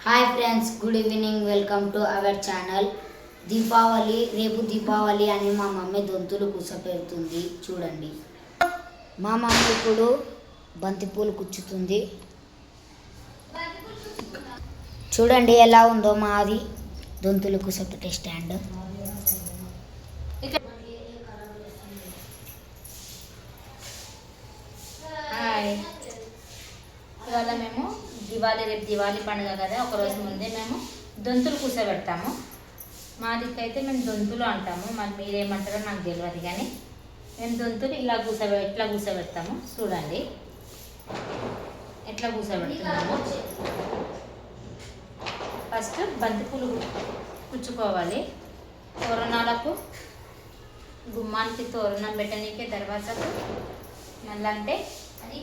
Hi friends, good evening. Welcome to our channel. రేపు దీపావళి అని మా మమ్మీ దొంతులు కూసపెడుతుంది. చూడండి, మా మమ్మీ ఇప్పుడు బంతిపూలు కుచ్చుతుంది. చూడండి ఎలా ఉందో మాది దొంతులు కూసపెట్టే స్టాండ్. ఇవాళ మేము రేపు దివాళీ పండుగ కదా, ఒకరోజు ముందే మేము దొంతులు కూసబెడతాము. మా దిక్కైతే మేము దొంతులు అంటాము, మరి మీరేమంటారో నాకు తెలియదు. కానీ మేము దొంతులు ఎట్లా కూసబెడతాము చూడండి. ఎట్లా కూసబెడుతున్నాము, ఫస్ట్ బంతిపూలు కుచ్చుకోవాలి. తోరణాలకు, గుమ్మానికి తోరణం పెట్టనీకే, దర్వాజకు మళ్ళీ అంటే అది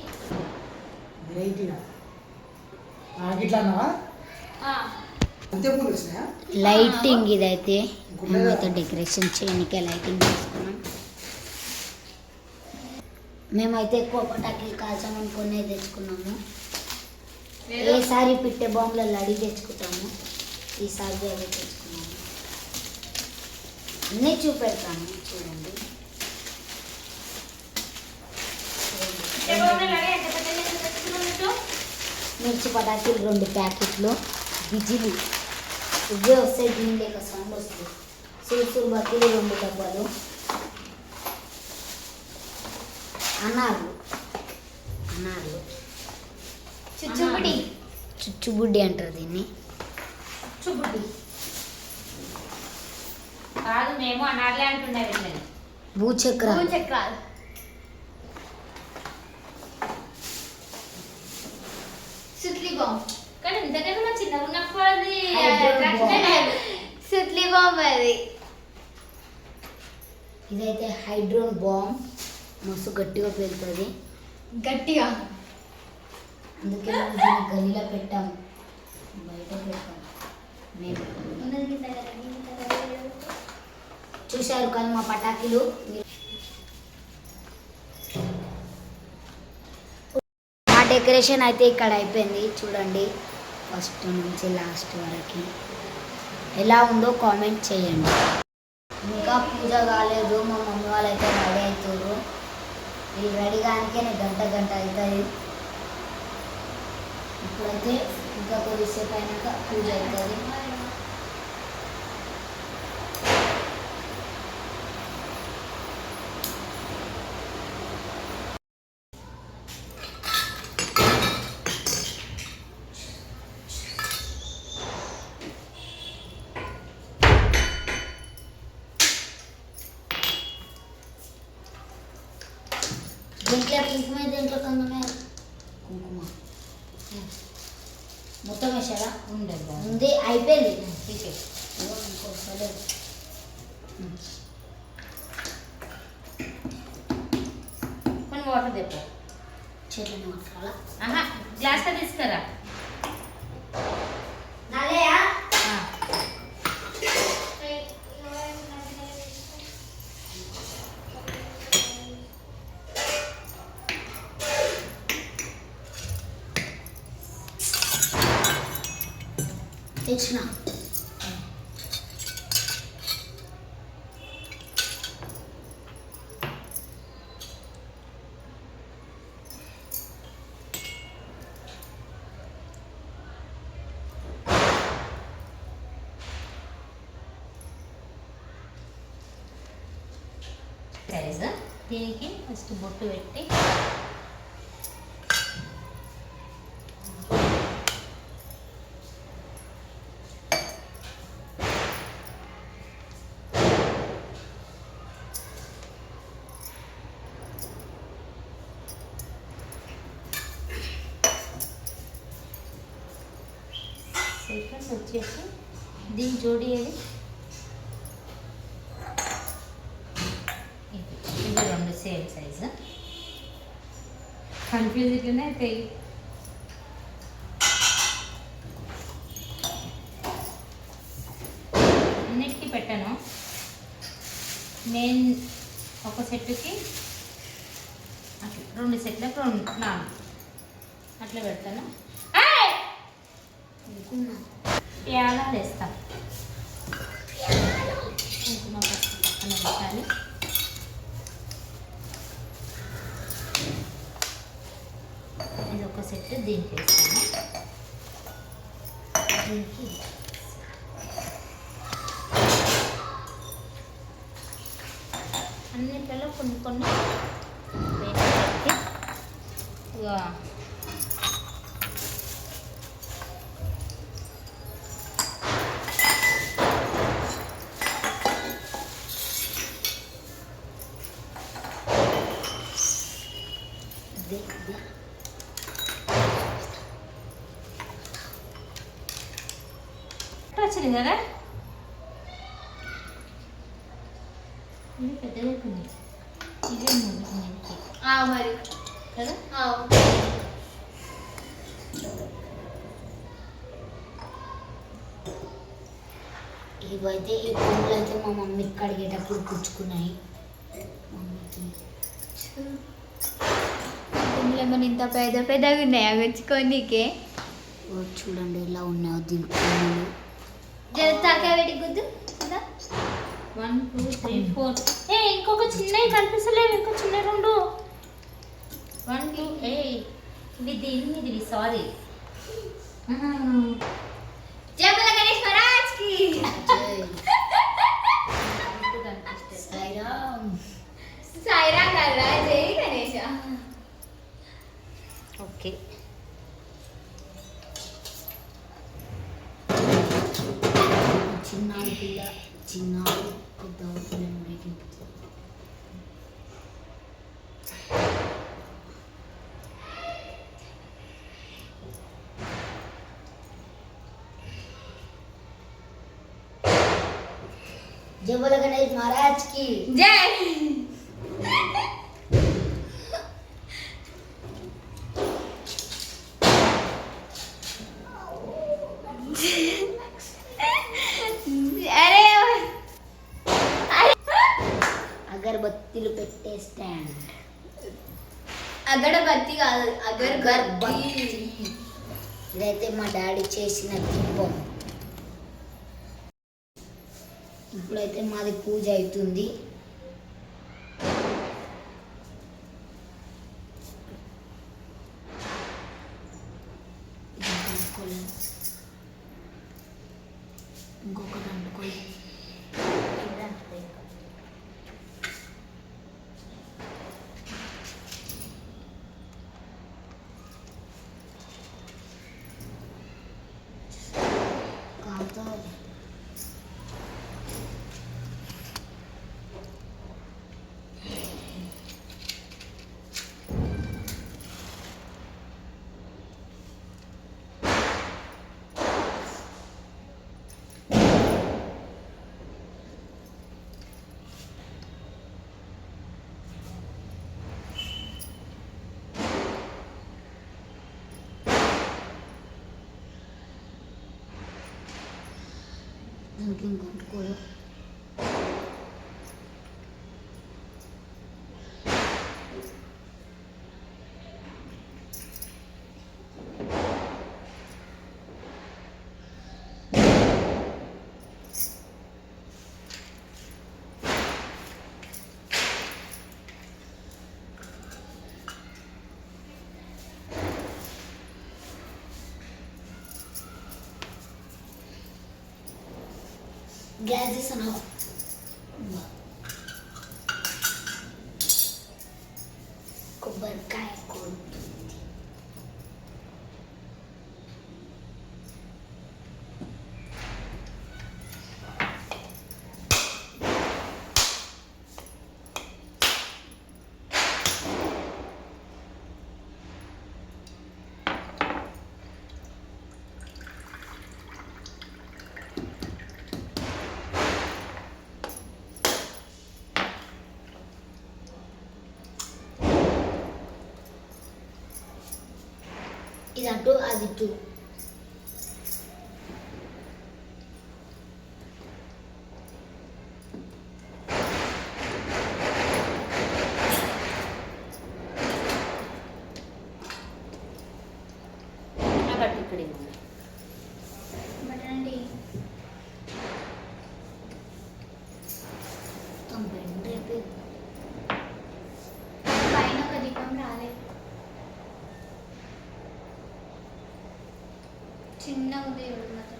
లైటింగ్. ఇదైతే మేమైతే డెకరేషన్ చేయడానికి లైటింగ్ చేసుకున్నాం. మేమైతే ఎక్కువ పటాకులు కాల్చామని కొన్ని తెచ్చుకున్నాము. ఏసారి పిట్టే బాంబులలో అడిగి తెచ్చుకుంటాము, ఈసారి అవి తెచ్చుకున్నాము. అన్నీ చూపెడతాము చూడండి. మిర్చి పటాకులు 2 ప్యాకెట్లు, గిజిలు ఇవే వస్తాయి, దీని లేక సౌండ్ వస్తుంది. సూసులు బత్తులు 2 డబ్బాలు, అన్నార్లు చుచ్చుబుడ్డి అంటారు దీన్ని. చుచ్చుబుడ్డి కాదు, మేము అనార్లే అంటున్నాం. భూచక్రాలు సుత్లీ బాంబ్. కానీ ఇంతకన్నా మా చిన్నగా ఉన్నప్పుడు అది సుత్లీ బాంబ్. అది ఇదైతే హైడ్రోన్ బాంబ్, మస్తు గట్టిగా పేలుతుంది. గట్టిగా, అందుకే మేము దీన్ని గల్లీలో పెట్టాము, బయట పెట్టాము. మేము చూశారు కానీ మా పటాకులు. డెకరేషన్ అయితే ఇక్కడ అయిపోయింది. చూడండి, ఫస్ట్ నుంచి లాస్ట్ వరకు ఎలా ఉందో కామెంట్ చేయండి. ఇంకా పూజ కాలేదు, మా మమ్మీ వాళ్ళు అయితే రెడీ అవుతారు. వీళ్ళు రెడీ కానికే గంట అవుతుంది. ఇప్పుడైతే ఇంకా కొద్దిసేపు అయినాక పూజ అవుతుంది. దీంట్లో కుంకుమ, దీంట్లో కందమే కుంకుమ మొత్తం వేసారా? ఉంది, అయిపోయింది. ఇంకొకసారి కొన్ని వాటర్ తెప్ప, చెట్లను పట్టుకోవాలా? గ్లాస్లో తీసుకురా. తెచ్చిన సైజు దీనికి ఫస్ట్ బొట్టు పెట్టి సీక్వెన్స్ వచ్చేసి దీని జోడి ఏది, ఇది 2 సేమ్ సైజు. కన్ఫ్యూజ్ ఇట్లనే అవుతాయి. అన్నిటికీ పెట్టాను నేను. ఒక సెట్టుకి అట్లా 2 సెట్లకు 4 అట్లా పెడతాను. ప్యాలాలు వేస్తాం. కుంకుమ పసుపు పక్కన పెట్టాలి. ఇది ఒక సెట్ దీనికి వేస్తాను. దీనికి అన్నిట్లలో కొన్ని కొన్ని వేసి ఇక వచ్చింది కదా, ఇది పెద్దగా అయిపోయింది. ఇదే మరి కదా. ఇవైతే ఈ పువ్వులు అయితే మా మమ్మీకి కడిగేటప్పుడు పుచ్చుకున్నాయి. మమ్మీకి ఏమన్నా ఇంత పెద్దగా ఉన్నాయా గుచ్చుకోనికే? చూడండి ఎలా ఉన్నాయో దీని పువ్వులు. తాకా పెట్టి గుద్దు. 1 2 3 4. ఇంకొక చిన్నవి కనిపిస్తలేవు, ఇంకో చిన్న 2. 1 2 ఇవి దీని సారీ. జయమల గణేష్ మహారాజ్ కి సాయిరామ్. సాయిరా కర్రా జై గణేష. ఓకే, చిన్నాడు పిల్ల చిన్నాడు పెద్ద పిల్లని రేగి जय बोलो गणेश महाराज की జై. అరే అగరబత్తీలు పెట్టే స్టాండ్. అగరబత్తి కాదు, అగరబత్తి. ఇదైతే మా డాడీ చేసిన దీపం. ఇప్పుడైతే మాది పూజ అవుతుంది. ఇంకొకటి అనుకోలేదు. కాదు దానికి ఇంకొకటి గ్యాస్ చేస్తున్నావు. కొబ్బరికాయ కొడుతుంది. ఇది అటు అది ఇటు. కాబట్టి ఇక్కడ చిన్న ఉంది చూడు మాత్రం.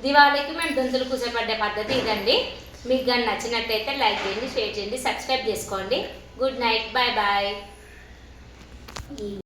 దివాళీకి మేము దొంతులు కూర్చోబడ్డే పద్ధతి ఇదండి. మీకు కానీ నచ్చినట్టయితే లైక్ చేయండి, షేర్ చేయండి, సబ్స్క్రైబ్ చేసుకోండి. Good night, bye bye.